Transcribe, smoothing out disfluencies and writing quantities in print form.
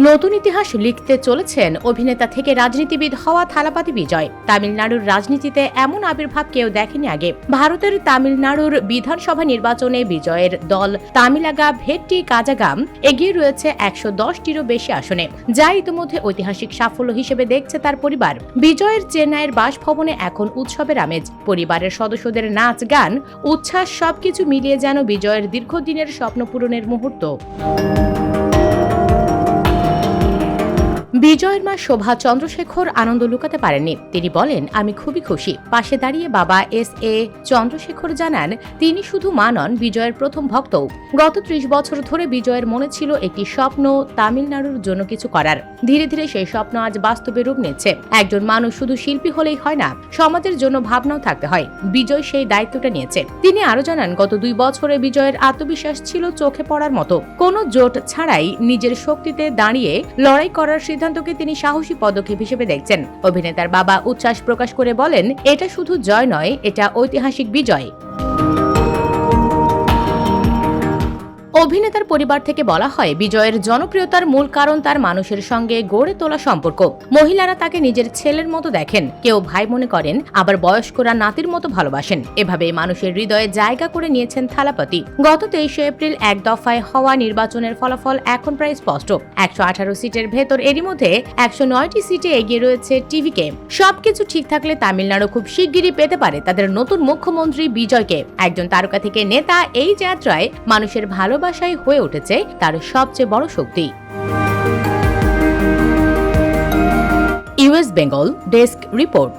নতুন ইতিহাস লিখতে চলেছেন অভিনেতা থেকে রাজনীতিবিদ হওয়া থালাপতি বিজয়। তামিলনাড়ুর রাজনীতিতে এমন আবির্ভাব কেউ দেখেনি আগে। ভারতের তামিলনাড়ুর বিধানসভা নির্বাচনে বিজয়ের দল তামিলাগা ভেট্টি কাজাগাম এগিয়ে রয়েছে 110টিরও বেশি আসনে, যা ইতিমধ্যে ঐতিহাসিক সাফল্য হিসেবে দেখছে তার পরিবার। বিজয়ের চেন্নাইয়ের বাসভবনে এখন উৎসবের আমেজ। পরিবারের সদস্যদের নাচ, গান, উচ্ছ্বাস সবকিছু মিলিয়ে যেন বিজয়ের দীর্ঘদিনের স্বপ্ন পূরণের মুহূর্ত। বিজয়ের মা শোভা চন্দ্রশেখর আনন্দ লুকাতে পারেননি। তিনি বলেন, আমি খুবই খুশি। পাশে দাঁড়িয়ে বাবা এস.এ. চন্দ্রশেখর জানান, তিনি শুধু মা নন, বিজয়ের প্রথম ভক্তও। গত 30 বছর ধরে বিজয়ের মনে ছিল একটি স্বপ্ন, তামিলনাড়ুর জন্য কিছু করার। ধীরে ধীরে সেই স্বপ্ন আজ বাস্তবে রূপ নিচ্ছে। একজন মানুষ শুধু শিল্পী হলেই হয় না, সমাজের জন্য ভাবনাও থাকতে হয়। বিজয় সেই দায়িত্বটা নিয়েছে। তিনি আরো জানান, গত 2 বছরে বিজয়ের আত্মবিশ্বাস ছিল চোখে পড়ার মতো। কোনো জোট ছাড়াই নিজের শক্তিতে দাঁড়িয়ে লড়াই করার সিদ্ধান্তকে তিনি সাহসী পদক্ষেপ হিসেবে দেখছেন। অভিনেতার বাবা উচ্ছ্বাস প্রকাশ করে বলেন, এটা শুধু জয় নয়, এটা ঐতিহাসিক বিজয়। অভিনেতার পরিবার থেকে বলা হয়, বিজয়ের জনপ্রিয়তার মূল কারণ তার মানুষের সঙ্গে গড়ে তোলা সম্পর্ক। মহিলারা তাকে নিজের ছেলের মতো দেখেন, কেউ ভাই মনে করেন, আবার বয়স্করা নাতির মতো ভালোবাসেন। এভাবে মানুষের হৃদয়ে জায়গা করে নিয়েছেন থালাপতি। গত 23 এপ্রিল এক দফায় হওয়া নির্বাচনের ফলাফল এখন প্রায় স্পষ্ট। 118 সিটের ভেতর এরই মধ্যে 109টি সিটে এগিয়ে রয়েছে টিভিকে। সবকিছু ঠিক থাকলে তামিলনাড়ু খুব শিগগিরই পেতে পারে তাদের নতুন মুখ্যমন্ত্রী বিজয়কে। একজন তারকা থেকে নেতা, এই যাত্রায় মানুষের ভালোবাসাই হয়ে উঠেছে তার সবচেয়ে বড় শক্তি। US Bengal desk report.